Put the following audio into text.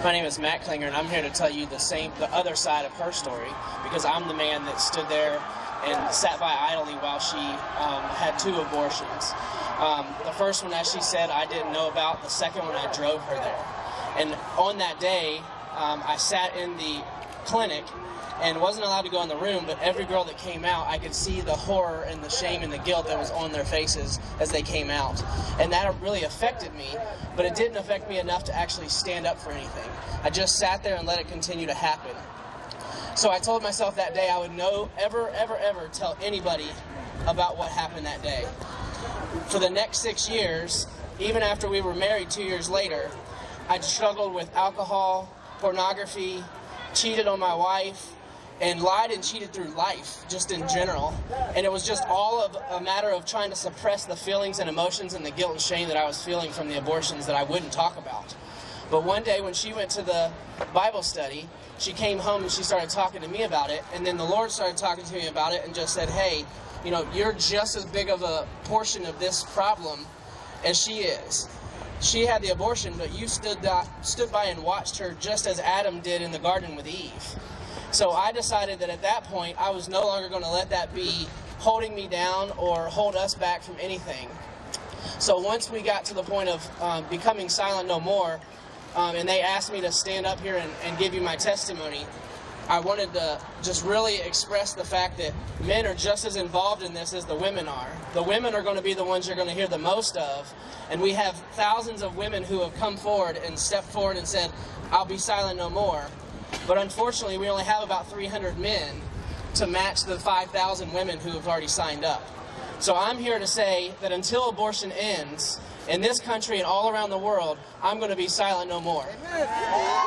My name is Matt Klinger, and I'm here to tell you the other side of her story, because I'm the man that stood there and sat by idly while she had 2 abortions. The first one, as she said, I didn't know about. The second one, I drove her there. And on that day, I sat in the clinic and wasn't allowed to go in the room, but every girl that came out, I could see the horror and the shame and the guilt that was on their faces as they came out. And that really affected me, but it didn't affect me enough to actually stand up for anything. I just sat there and let it continue to happen. So I told myself that day I would ever tell anybody about what happened that day. For the next 6 years, even after we were married 2 years later, I struggled with alcohol, pornography, cheated on my wife, and lied and cheated through life, just in general. And it was just all of a matter of trying to suppress the feelings and emotions and the guilt and shame that I was feeling from the abortions that I wouldn't talk about. But one day when she went to the Bible study, she came home and she started talking to me about it, and then the Lord started talking to me about it and just said, hey, you know, you're just as big of a portion of this problem as she is. She had the abortion, but you stood by and watched her just as Adam did in the garden with Eve. So I decided that at that point, I was no longer going to let that be holding me down or hold us back from anything. So once we got to the point of becoming silent no more, and they asked me to stand up here and give you my testimony, I wanted to just really express the fact that men are just as involved in this as the women are. The women are going to be the ones you're going to hear the most of, and we have thousands of women who have come forward and stepped forward and said, I'll be silent no more. But unfortunately, we only have about 300 men to match the 5,000 women who have already signed up. So I'm here to say that until abortion ends, in this country and all around the world, I'm going to be silent no more. Amen.